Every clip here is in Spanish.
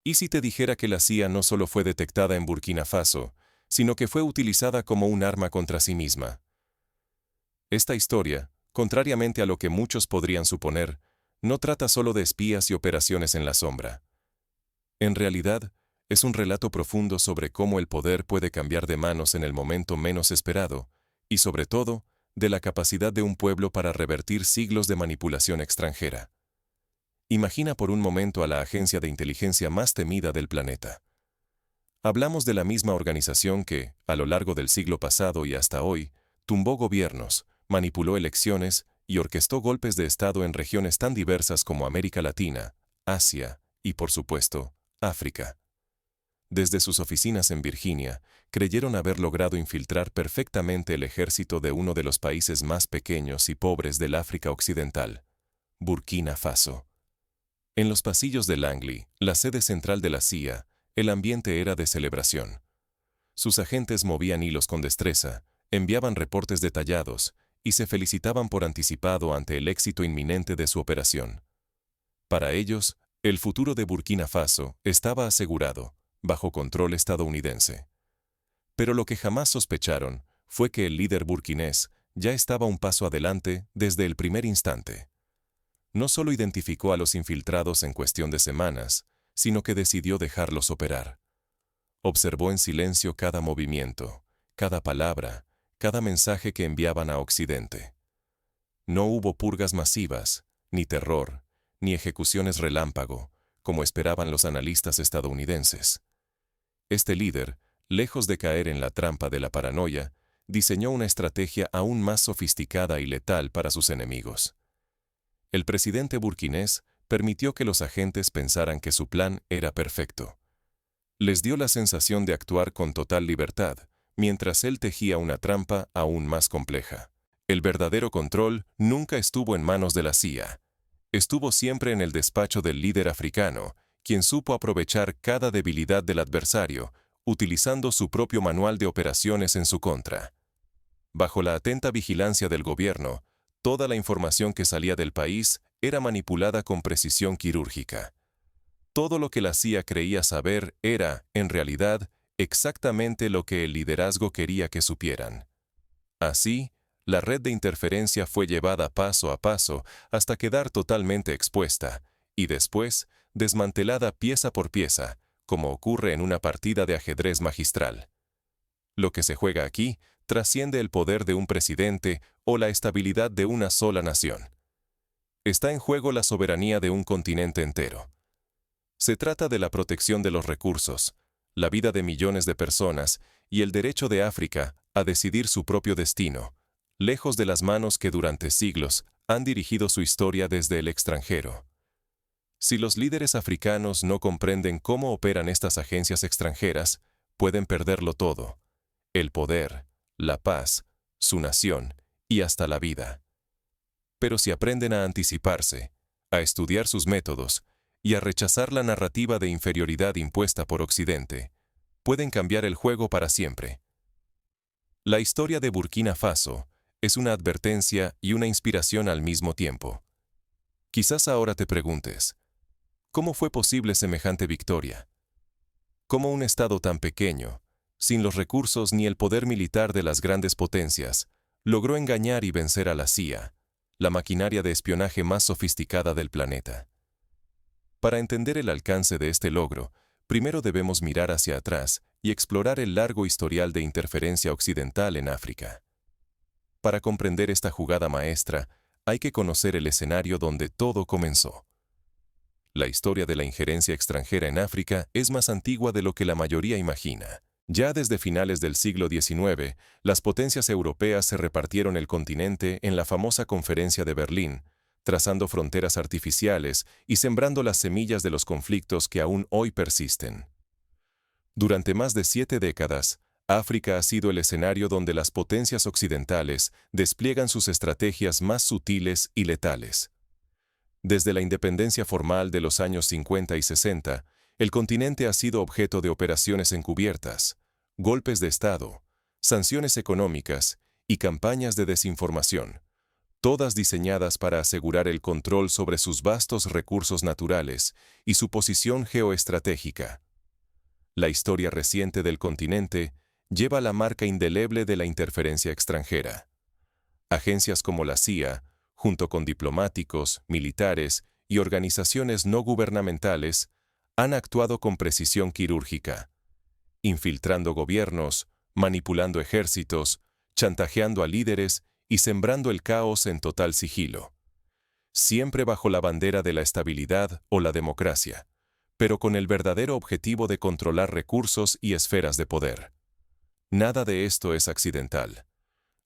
¿Y si te dijera que la CIA no solo fue detectada en Burkina Faso, sino que fue utilizada como un arma contra sí misma? Esta historia, contrariamente a lo que muchos podrían suponer, no trata solo de espías y operaciones en la sombra. En realidad, es un relato profundo sobre cómo el poder puede cambiar de manos en el momento menos esperado, y sobre todo, de la capacidad de un pueblo para revertir siglos de manipulación extranjera. Imagina por un momento a la agencia de inteligencia más temida del planeta. Hablamos de la misma organización que, a lo largo del siglo pasado y hasta hoy, tumbó gobiernos, manipuló elecciones y orquestó golpes de Estado en regiones tan diversas como América Latina, Asia y, por supuesto, África. Desde sus oficinas en Virginia, creyeron haber logrado infiltrar perfectamente el ejército de uno de los países más pequeños y pobres del África Occidental, Burkina Faso. En los pasillos de Langley, la sede central de la CIA, el ambiente era de celebración. Sus agentes movían hilos con destreza, enviaban reportes detallados y se felicitaban por anticipado ante el éxito inminente de su operación. Para ellos, el futuro de Burkina Faso estaba asegurado, bajo control estadounidense. Pero lo que jamás sospecharon fue que el líder burkinés ya estaba un paso adelante desde el primer instante. No solo identificó a los infiltrados en cuestión de semanas, sino que decidió dejarlos operar. Observó en silencio cada movimiento, cada palabra, cada mensaje que enviaban a Occidente. No hubo purgas masivas, ni terror, ni ejecuciones relámpago, como esperaban los analistas estadounidenses. Este líder, lejos de caer en la trampa de la paranoia, diseñó una estrategia aún más sofisticada y letal para sus enemigos. El presidente burkinés permitió que los agentes pensaran que su plan era perfecto. Les dio la sensación de actuar con total libertad, mientras él tejía una trampa aún más compleja. El verdadero control nunca estuvo en manos de la CIA. Estuvo siempre en el despacho del líder africano, quien supo aprovechar cada debilidad del adversario, utilizando su propio manual de operaciones en su contra. Bajo la atenta vigilancia del gobierno, toda la información que salía del país era manipulada con precisión quirúrgica. Todo lo que la CIA creía saber era, en realidad, exactamente lo que el liderazgo quería que supieran. Así, la red de interferencia fue llevada paso a paso hasta quedar totalmente expuesta, y después, desmantelada pieza por pieza, como ocurre en una partida de ajedrez magistral. Lo que se juega aquí trasciende el poder de un presidente o la estabilidad de una sola nación. Está en juego la soberanía de un continente entero. Se trata de la protección de los recursos, la vida de millones de personas y el derecho de África a decidir su propio destino, lejos de las manos que durante siglos han dirigido su historia desde el extranjero. Si los líderes africanos no comprenden cómo operan estas agencias extranjeras, pueden perderlo todo: el poder, la paz, su nación y hasta la vida. Pero si aprenden a anticiparse, a estudiar sus métodos y a rechazar la narrativa de inferioridad impuesta por Occidente, pueden cambiar el juego para siempre. La historia de Burkina Faso es una advertencia y una inspiración al mismo tiempo. Quizás ahora te preguntes, ¿cómo fue posible semejante victoria? ¿Cómo un estado tan pequeño, sin los recursos ni el poder militar de las grandes potencias, logró engañar y vencer a la CIA, la maquinaria de espionaje más sofisticada del planeta? Para entender el alcance de este logro, primero debemos mirar hacia atrás y explorar el largo historial de interferencia occidental en África. Para comprender esta jugada maestra, hay que conocer el escenario donde todo comenzó. La historia de la injerencia extranjera en África es más antigua de lo que la mayoría imagina. Ya desde finales del siglo XIX, las potencias europeas se repartieron el continente en la famosa Conferencia de Berlín, trazando fronteras artificiales y sembrando las semillas de los conflictos que aún hoy persisten. Durante más de 7 décadas, África ha sido el escenario donde las potencias occidentales despliegan sus estrategias más sutiles y letales. Desde la independencia formal de los años 50 y 60, el continente ha sido objeto de operaciones encubiertas, golpes de Estado, sanciones económicas y campañas de desinformación, todas diseñadas para asegurar el control sobre sus vastos recursos naturales y su posición geoestratégica. La historia reciente del continente lleva la marca indeleble de la interferencia extranjera. Agencias como la CIA, junto con diplomáticos, militares y organizaciones no gubernamentales, han actuado con precisión quirúrgica, infiltrando gobiernos, manipulando ejércitos, chantajeando a líderes y sembrando el caos en total sigilo. Siempre bajo la bandera de la estabilidad o la democracia, pero con el verdadero objetivo de controlar recursos y esferas de poder. Nada de esto es accidental.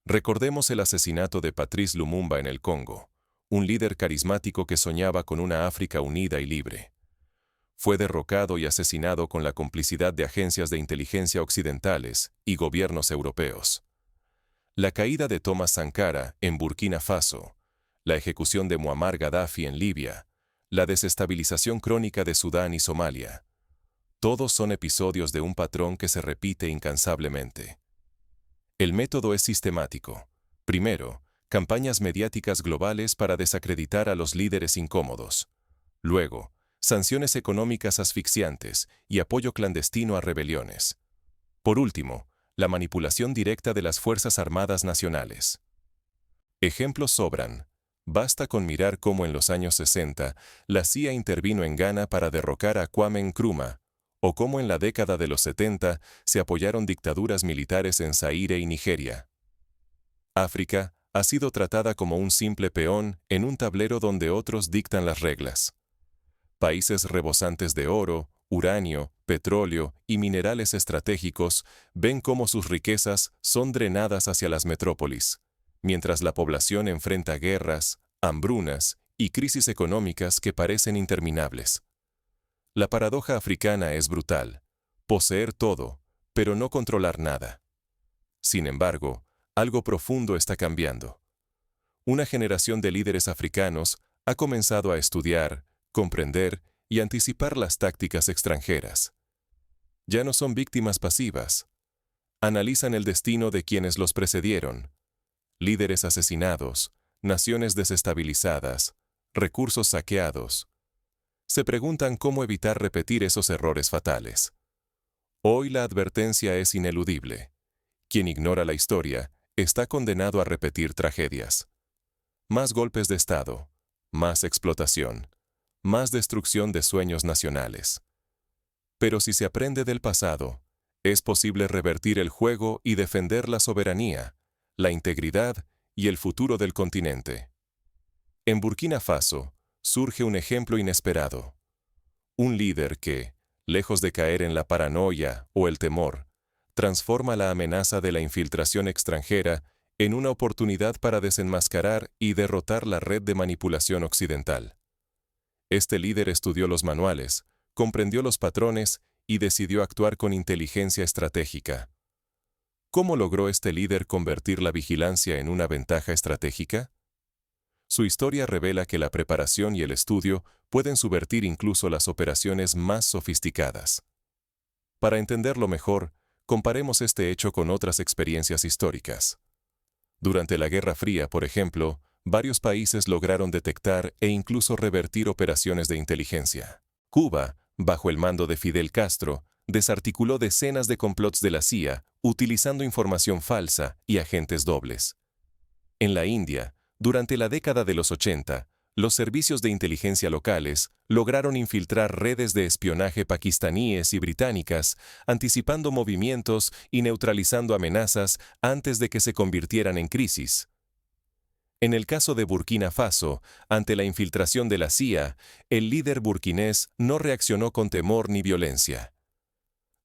Recordemos el asesinato de Patrice Lumumba en el Congo, un líder carismático que soñaba con una África unida y libre. Fue derrocado y asesinado con la complicidad de agencias de inteligencia occidentales y gobiernos europeos. La caída de Thomas Sankara en Burkina Faso, la ejecución de Muammar Gaddafi en Libia, la desestabilización crónica de Sudán y Somalia. Todos son episodios de un patrón que se repite incansablemente. El método es sistemático. Primero, campañas mediáticas globales para desacreditar a los líderes incómodos. Luego, sanciones económicas asfixiantes y apoyo clandestino a rebeliones. Por último, la manipulación directa de las Fuerzas Armadas Nacionales. Ejemplos sobran. Basta con mirar cómo en los años 60 la CIA intervino en Ghana para derrocar a Kwame Nkrumah, o cómo en la década de los 70 se apoyaron dictaduras militares en Zaire y Nigeria. África ha sido tratada como un simple peón en un tablero donde otros dictan las reglas. Países rebosantes de oro, uranio, petróleo y minerales estratégicos ven cómo sus riquezas son drenadas hacia las metrópolis, mientras la población enfrenta guerras, hambrunas y crisis económicas que parecen interminables. La paradoja africana es brutal: poseer todo, pero no controlar nada. Sin embargo, algo profundo está cambiando. Una generación de líderes africanos ha comenzado a estudiar, comprender y anticipar las tácticas extranjeras. Ya no son víctimas pasivas. Analizan el destino de quienes los precedieron: líderes asesinados, naciones desestabilizadas, recursos saqueados. Se preguntan cómo evitar repetir esos errores fatales. Hoy la advertencia es ineludible. Quien ignora la historia está condenado a repetir tragedias. Más golpes de Estado, más explotación, más destrucción de sueños nacionales. Pero si se aprende del pasado, es posible revertir el juego y defender la soberanía, la integridad y el futuro del continente. En Burkina Faso surge un ejemplo inesperado. Un líder que, lejos de caer en la paranoia o el temor, transforma la amenaza de la infiltración extranjera en una oportunidad para desenmascarar y derrotar la red de manipulación occidental. Este líder estudió los manuales, comprendió los patrones y decidió actuar con inteligencia estratégica. ¿Cómo logró este líder convertir la vigilancia en una ventaja estratégica? Su historia revela que la preparación y el estudio pueden subvertir incluso las operaciones más sofisticadas. Para entenderlo mejor, comparemos este hecho con otras experiencias históricas. Durante la Guerra Fría, por ejemplo, varios países lograron detectar e incluso revertir operaciones de inteligencia. Cuba, bajo el mando de Fidel Castro, desarticuló decenas de complots de la CIA utilizando información falsa y agentes dobles. En la India, durante la década de los 80, los servicios de inteligencia locales lograron infiltrar redes de espionaje pakistaníes y británicas, anticipando movimientos y neutralizando amenazas antes de que se convirtieran en crisis. En el caso de Burkina Faso, ante la infiltración de la CIA, el líder burkinés no reaccionó con temor ni violencia.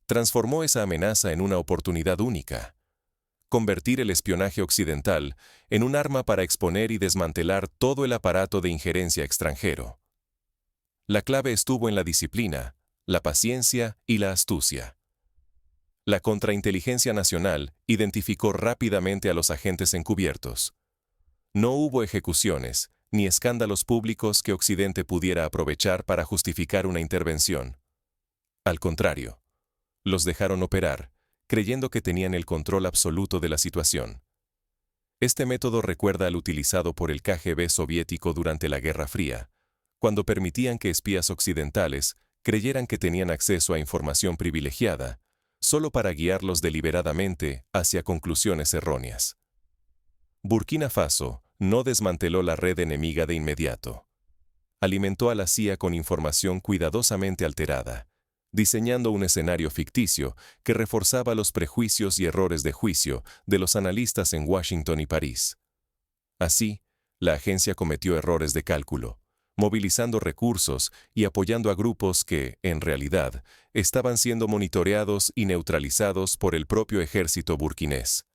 Transformó esa amenaza en una oportunidad única: convertir el espionaje occidental en un arma para exponer y desmantelar todo el aparato de injerencia extranjero. La clave estuvo en la disciplina, la paciencia y la astucia. La contrainteligencia nacional identificó rápidamente a los agentes encubiertos. No hubo ejecuciones ni escándalos públicos que Occidente pudiera aprovechar para justificar una intervención. Al contrario, los dejaron operar, creyendo que tenían el control absoluto de la situación. Este método recuerda al utilizado por el KGB soviético durante la Guerra Fría, cuando permitían que espías occidentales creyeran que tenían acceso a información privilegiada, solo para guiarlos deliberadamente hacia conclusiones erróneas. Burkina Faso no desmanteló la red enemiga de inmediato. Alimentó a la CIA con información cuidadosamente alterada, diseñando un escenario ficticio que reforzaba los prejuicios y errores de juicio de los analistas en Washington y París. Así, la agencia cometió errores de cálculo, movilizando recursos y apoyando a grupos que, en realidad, estaban siendo monitoreados y neutralizados por el propio ejército burkinés.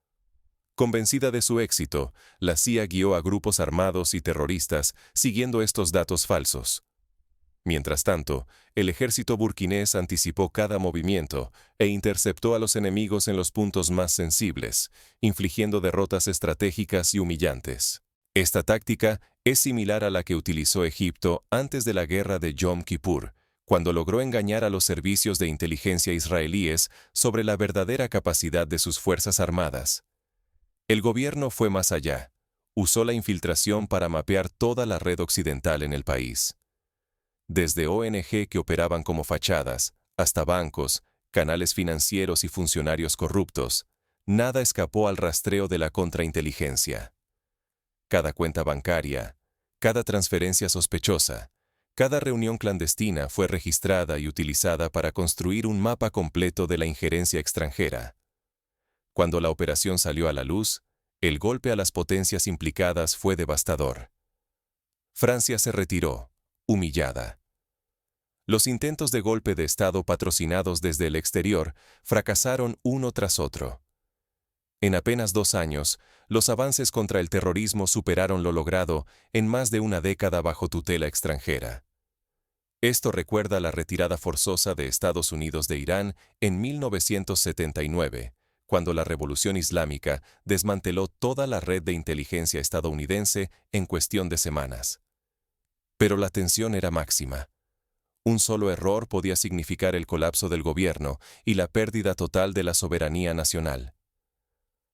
Convencida de su éxito, la CIA guió a grupos armados y terroristas siguiendo estos datos falsos. Mientras tanto, el ejército burkinés anticipó cada movimiento e interceptó a los enemigos en los puntos más sensibles, infligiendo derrotas estratégicas y humillantes. Esta táctica es similar a la que utilizó Egipto antes de la guerra de Yom Kippur, cuando logró engañar a los servicios de inteligencia israelíes sobre la verdadera capacidad de sus fuerzas armadas. El gobierno fue más allá. Usó la infiltración para mapear toda la red occidental en el país. Desde ONG que operaban como fachadas, hasta bancos, canales financieros y funcionarios corruptos, nada escapó al rastreo de la contrainteligencia. Cada cuenta bancaria, cada transferencia sospechosa, cada reunión clandestina fue registrada y utilizada para construir un mapa completo de la injerencia extranjera. Cuando la operación salió a la luz, el golpe a las potencias implicadas fue devastador. Francia se retiró, humillada. Los intentos de golpe de Estado patrocinados desde el exterior fracasaron uno tras otro. En apenas 2 años, los avances contra el terrorismo superaron lo logrado en más de una década bajo tutela extranjera. Esto recuerda la retirada forzosa de Estados Unidos de Irán en 1979, cuando la Revolución Islámica desmanteló toda la red de inteligencia estadounidense en cuestión de semanas. Pero la tensión era máxima. Un solo error podía significar el colapso del gobierno y la pérdida total de la soberanía nacional.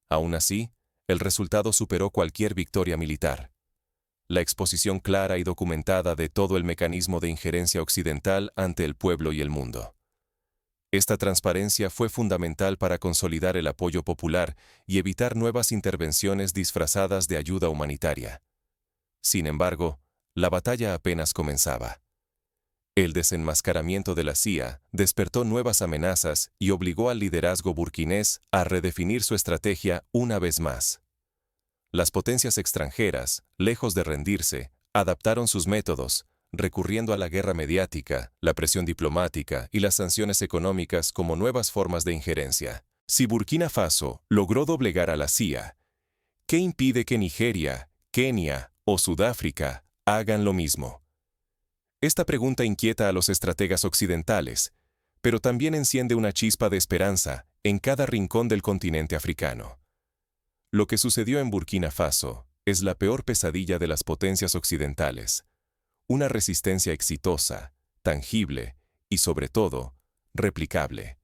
Aún así, el resultado superó cualquier victoria militar. La exposición clara y documentada de todo el mecanismo de injerencia occidental ante el pueblo y el mundo. Esta transparencia fue fundamental para consolidar el apoyo popular y evitar nuevas intervenciones disfrazadas de ayuda humanitaria. Sin embargo, la batalla apenas comenzaba. El desenmascaramiento de la CIA despertó nuevas amenazas y obligó al liderazgo burkinés a redefinir su estrategia una vez más. Las potencias extranjeras, lejos de rendirse, adaptaron sus métodos, recurriendo a la guerra mediática, la presión diplomática y las sanciones económicas como nuevas formas de injerencia. Si Burkina Faso logró doblegar a la CIA, ¿qué impide que Nigeria, Kenia o Sudáfrica hagan lo mismo? Esta pregunta inquieta a los estrategas occidentales, pero también enciende una chispa de esperanza en cada rincón del continente africano. Lo que sucedió en Burkina Faso es la peor pesadilla de las potencias occidentales. Una resistencia exitosa, tangible y, sobre todo, replicable.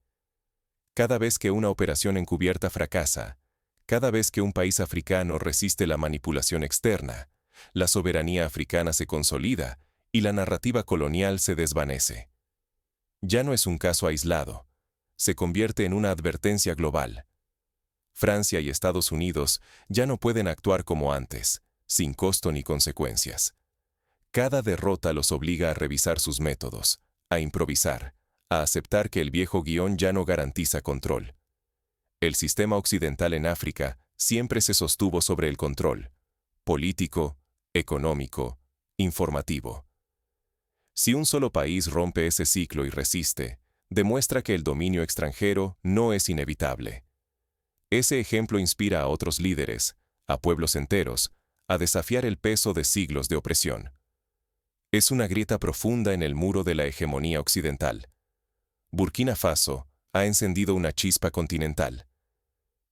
Cada vez que una operación encubierta fracasa, cada vez que un país africano resiste la manipulación externa, la soberanía africana se consolida y la narrativa colonial se desvanece. Ya no es un caso aislado, se convierte en una advertencia global. Francia y Estados Unidos ya no pueden actuar como antes, sin costo ni consecuencias. Cada derrota los obliga a revisar sus métodos, a improvisar, a aceptar que el viejo guión ya no garantiza control. El sistema occidental en África siempre se sostuvo sobre el control, político, económico, informativo. Si un solo país rompe ese ciclo y resiste, demuestra que el dominio extranjero no es inevitable. Ese ejemplo inspira a otros líderes, a pueblos enteros, a desafiar el peso de siglos de opresión. Es una grieta profunda en el muro de la hegemonía occidental. Burkina Faso ha encendido una chispa continental.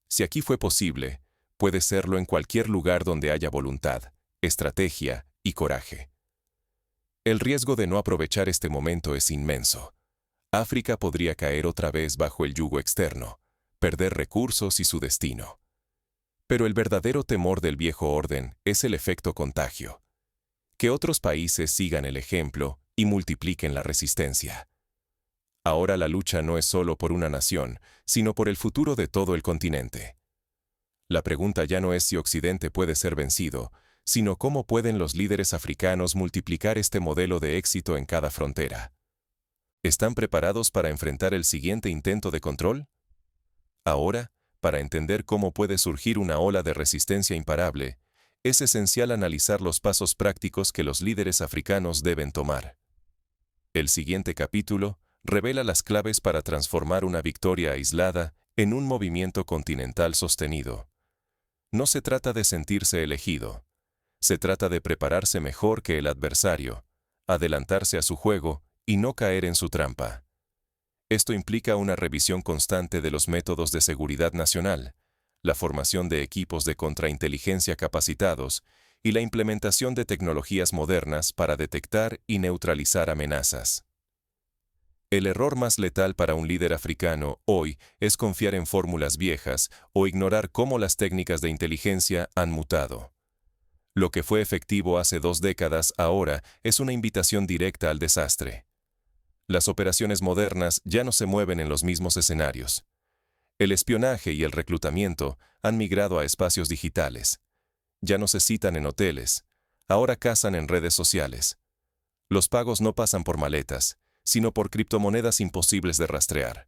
Si aquí fue posible, puede serlo en cualquier lugar donde haya voluntad, estrategia y coraje. El riesgo de no aprovechar este momento es inmenso. África podría caer otra vez bajo el yugo externo, perder recursos y su destino. Pero el verdadero temor del viejo orden es el efecto contagio. Que otros países sigan el ejemplo y multipliquen la resistencia. Ahora la lucha no es solo por una nación, sino por el futuro de todo el continente. La pregunta ya no es si Occidente puede ser vencido, sino cómo pueden los líderes africanos multiplicar este modelo de éxito en cada frontera. ¿Están preparados para enfrentar el siguiente intento de control? Ahora, para entender cómo puede surgir una ola de resistencia imparable, es esencial analizar los pasos prácticos que los líderes africanos deben tomar. El siguiente capítulo revela las claves para transformar una victoria aislada en un movimiento continental sostenido. No se trata de sentirse elegido. Se trata de prepararse mejor que el adversario, adelantarse a su juego y no caer en su trampa. Esto implica una revisión constante de los métodos de seguridad nacional, la formación de equipos de contrainteligencia capacitados y la implementación de tecnologías modernas para detectar y neutralizar amenazas. El error más letal para un líder africano hoy es confiar en fórmulas viejas o ignorar cómo las técnicas de inteligencia han mutado. Lo que fue efectivo hace 2 décadas ahora es una invitación directa al desastre. Las operaciones modernas ya no se mueven en los mismos escenarios. El espionaje y el reclutamiento han migrado a espacios digitales. Ya no se citan en hoteles, ahora cazan en redes sociales. Los pagos no pasan por maletas, sino por criptomonedas imposibles de rastrear.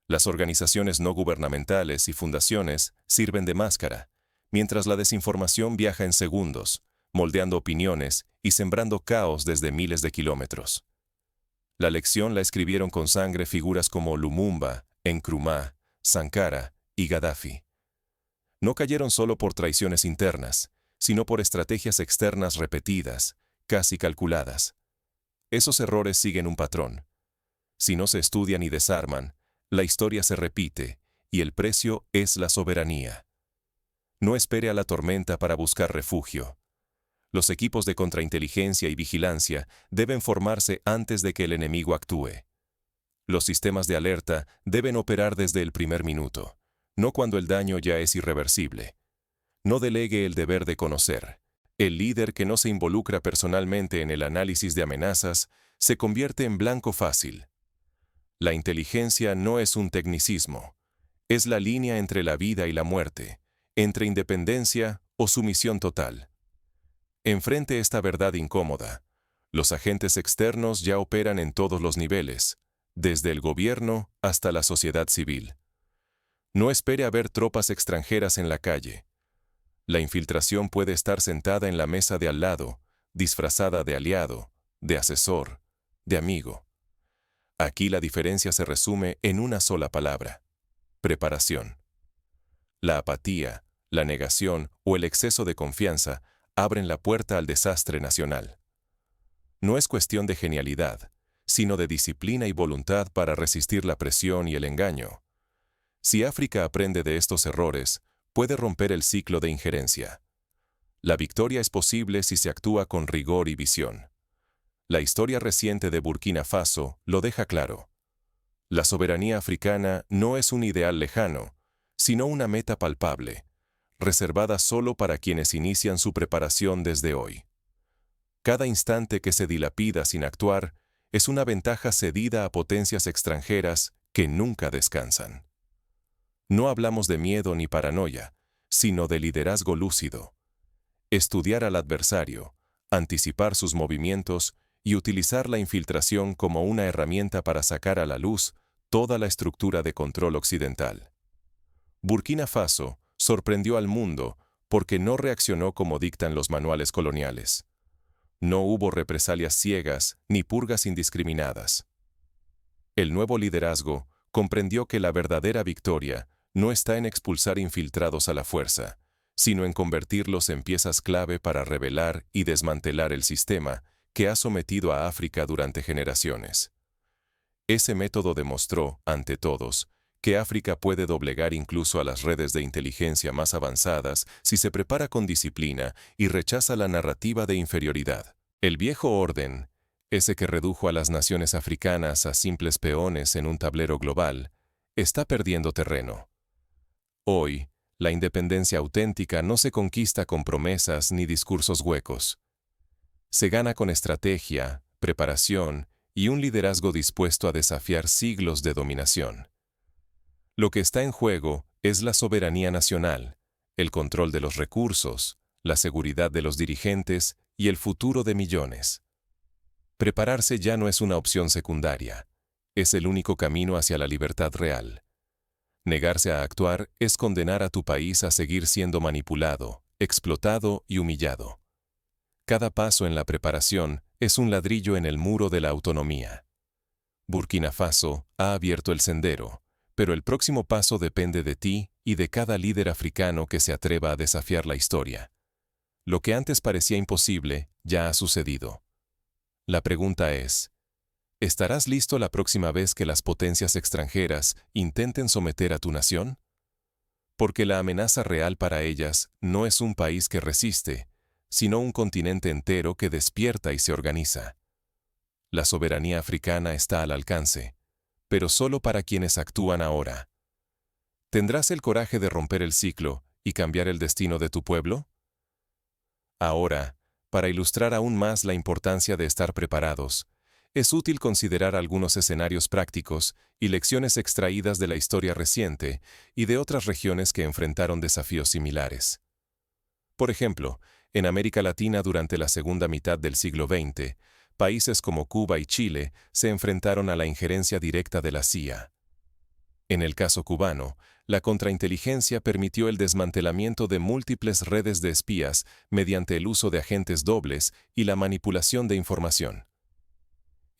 Las organizaciones no gubernamentales y fundaciones sirven de máscara, mientras la desinformación viaja en segundos, moldeando opiniones y sembrando caos desde miles de kilómetros. La lección la escribieron con sangre figuras como Lumumba, Nkrumah, Sankara y Gaddafi. No cayeron solo por traiciones internas, sino por estrategias externas repetidas, casi calculadas. Esos errores siguen un patrón. Si no se estudian y desarman, la historia se repite, y el precio es la soberanía. No espere a la tormenta para buscar refugio. Los equipos de contrainteligencia y vigilancia deben formarse antes de que el enemigo actúe. Los sistemas de alerta deben operar desde el primer minuto, no cuando el daño ya es irreversible. No delegue el deber de conocer. El líder que no se involucra personalmente en el análisis de amenazas se convierte en blanco fácil. La inteligencia no es un tecnicismo. Es la línea entre la vida y la muerte, entre independencia o sumisión total. Enfrente esta verdad incómoda. Los agentes externos ya operan en todos los niveles, desde el gobierno hasta la sociedad civil. No espere a ver tropas extranjeras en la calle. La infiltración puede estar sentada en la mesa de al lado, disfrazada de aliado, de asesor, de amigo. Aquí la diferencia se resume en una sola palabra: preparación. La apatía, la negación o el exceso de confianza abren la puerta al desastre nacional. No es cuestión de genialidad, sino de disciplina y voluntad para resistir la presión y el engaño. Si África aprende de estos errores, puede romper el ciclo de injerencia. La victoria es posible si se actúa con rigor y visión. La historia reciente de Burkina Faso lo deja claro. La soberanía africana no es un ideal lejano, sino una meta palpable, reservada solo para quienes inician su preparación desde hoy. Cada instante que se dilapida sin actuar es una ventaja cedida a potencias extranjeras que nunca descansan. No hablamos de miedo ni paranoia, sino de liderazgo lúcido. Estudiar al adversario, anticipar sus movimientos y utilizar la infiltración como una herramienta para sacar a la luz toda la estructura de control occidental. Burkina Faso sorprendió al mundo porque no reaccionó como dictan los manuales coloniales. No hubo represalias ciegas ni purgas indiscriminadas. El nuevo liderazgo comprendió que la verdadera victoria no está en expulsar infiltrados a la fuerza, sino en convertirlos en piezas clave para revelar y desmantelar el sistema que ha sometido a África durante generaciones. Ese método demostró, ante todos, que África puede doblegar incluso a las redes de inteligencia más avanzadas si se prepara con disciplina y rechaza la narrativa de inferioridad. El viejo orden, ese que redujo a las naciones africanas a simples peones en un tablero global, está perdiendo terreno. Hoy, La independencia auténtica no se conquista con promesas ni discursos huecos. Se gana con estrategia, preparación y un liderazgo dispuesto a desafiar siglos de dominación. Lo que está en juego es la soberanía nacional, el control de los recursos, la seguridad de los dirigentes y el futuro de millones. Prepararse ya no es una opción secundaria, es el único camino hacia la libertad real. Negarse a actuar es condenar a tu país a seguir siendo manipulado, explotado y humillado. Cada paso en la preparación es un ladrillo en el muro de la autonomía. Burkina Faso ha abierto el sendero, pero el próximo paso depende de ti y de cada líder africano que se atreva a desafiar la historia. Lo que antes parecía imposible ya ha sucedido. La pregunta es, ¿estarás listo la próxima vez que las potencias extranjeras intenten someter a tu nación? Porque la amenaza real para ellas no es un país que resiste, sino un continente entero que despierta y se organiza. La soberanía africana está al alcance, pero solo para quienes actúan ahora. ¿Tendrás el coraje de romper el ciclo y cambiar el destino de tu pueblo? Ahora, para ilustrar aún más la importancia de estar preparados, es útil considerar algunos escenarios prácticos y lecciones extraídas de la historia reciente y de otras regiones que enfrentaron desafíos similares. Por ejemplo, en América Latina durante la segunda mitad del siglo XX, países como Cuba y Chile se enfrentaron a la injerencia directa de la CIA. En el caso cubano, la contrainteligencia permitió el desmantelamiento de múltiples redes de espías mediante el uso de agentes dobles y la manipulación de información.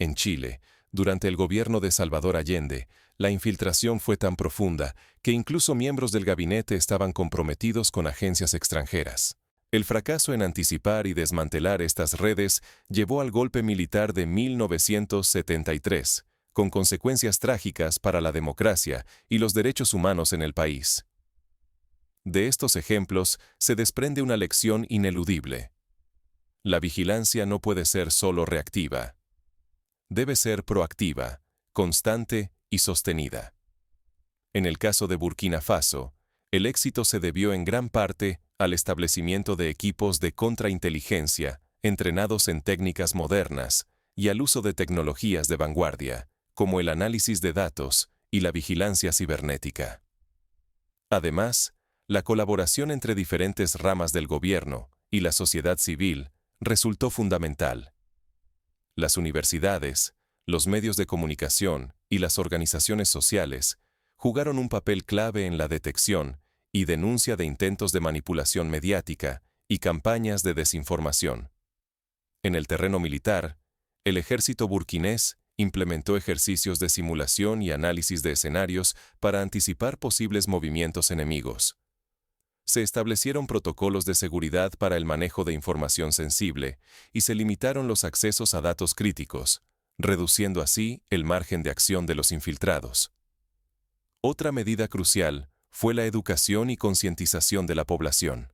En Chile, durante el gobierno de Salvador Allende, la infiltración fue tan profunda que incluso miembros del gabinete estaban comprometidos con agencias extranjeras. El fracaso en anticipar y desmantelar estas redes llevó al golpe militar de 1973, con consecuencias trágicas para la democracia y los derechos humanos en el país. De estos ejemplos se desprende una lección ineludible. La vigilancia no puede ser solo reactiva. Debe ser proactiva, constante y sostenida. En el caso de Burkina Faso, el éxito se debió en gran parte al establecimiento de equipos de contrainteligencia entrenados en técnicas modernas y al uso de tecnologías de vanguardia, como el análisis de datos y la vigilancia cibernética. Además, la colaboración entre diferentes ramas del gobierno y la sociedad civil resultó fundamental. Las universidades, los medios de comunicación y las organizaciones sociales jugaron un papel clave en la detección y denuncia de intentos de manipulación mediática y campañas de desinformación. En el terreno militar, el ejército burkinés implementó ejercicios de simulación y análisis de escenarios para anticipar posibles movimientos enemigos. Se establecieron protocolos de seguridad para el manejo de información sensible y se limitaron los accesos a datos críticos, reduciendo así el margen de acción de los infiltrados. Otra medida crucial fue la educación y concientización de la población.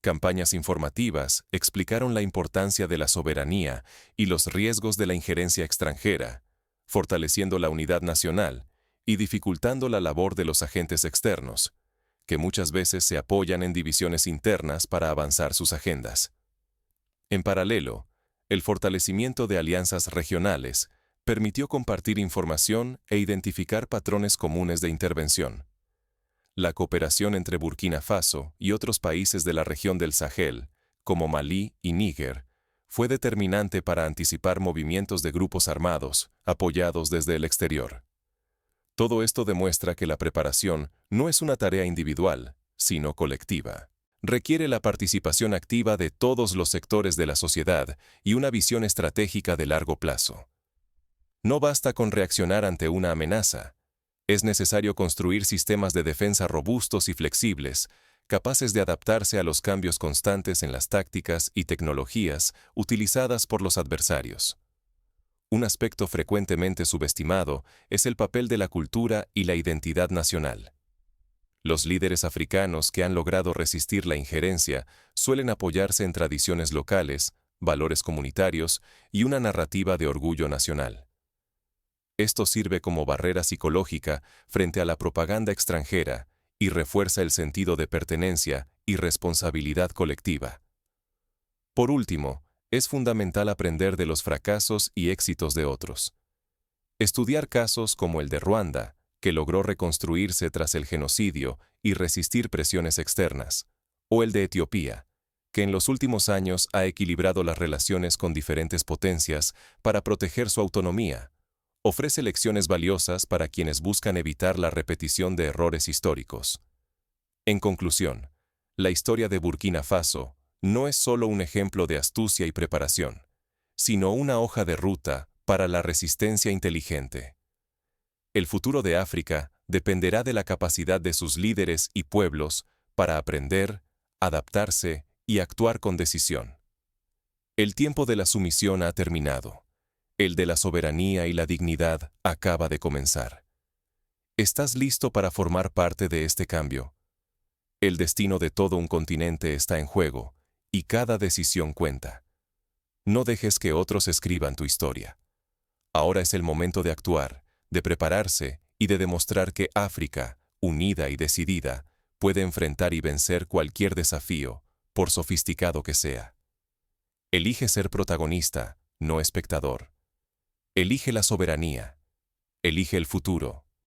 Campañas informativas explicaron la importancia de la soberanía y los riesgos de la injerencia extranjera, fortaleciendo la unidad nacional y dificultando la labor de los agentes externos, que muchas veces se apoyan en divisiones internas para avanzar sus agendas. En paralelo, el fortalecimiento de alianzas regionales permitió compartir información e identificar patrones comunes de intervención. La cooperación entre Burkina Faso y otros países de la región del Sahel, como Malí y Níger, fue determinante para anticipar movimientos de grupos armados, apoyados desde el exterior. Todo esto demuestra que la preparación no es una tarea individual, sino colectiva. Requiere la participación activa de todos los sectores de la sociedad y una visión estratégica de largo plazo. No basta con reaccionar ante una amenaza. Es necesario construir sistemas de defensa robustos y flexibles, capaces de adaptarse a los cambios constantes en las tácticas y tecnologías utilizadas por los adversarios. Un aspecto frecuentemente subestimado es el papel de la cultura y la identidad nacional. Los líderes africanos que han logrado resistir la injerencia suelen apoyarse en tradiciones locales, valores comunitarios y una narrativa de orgullo nacional. Esto sirve como barrera psicológica frente a la propaganda extranjera y refuerza el sentido de pertenencia y responsabilidad colectiva. Por último, es fundamental aprender de los fracasos y éxitos de otros. Estudiar casos como el de Ruanda, que logró reconstruirse tras el genocidio y resistir presiones externas, o el de Etiopía, que en los últimos años ha equilibrado las relaciones con diferentes potencias para proteger su autonomía, ofrece lecciones valiosas para quienes buscan evitar la repetición de errores históricos. En conclusión, la historia de Burkina Faso no es solo un ejemplo de astucia y preparación, sino una hoja de ruta para la resistencia inteligente. El futuro de África dependerá de la capacidad de sus líderes y pueblos para aprender, adaptarse y actuar con decisión. El tiempo de la sumisión ha terminado. El de la soberanía y la dignidad acaba de comenzar. ¿Estás listo para formar parte de este cambio? El destino de todo un continente está en juego, y cada decisión cuenta. No dejes que otros escriban tu historia. Ahora es el momento de actuar, de prepararse y de demostrar que África, unida y decidida, puede enfrentar y vencer cualquier desafío, por sofisticado que sea. Elige ser protagonista, no espectador. Elige la soberanía. Elige el futuro.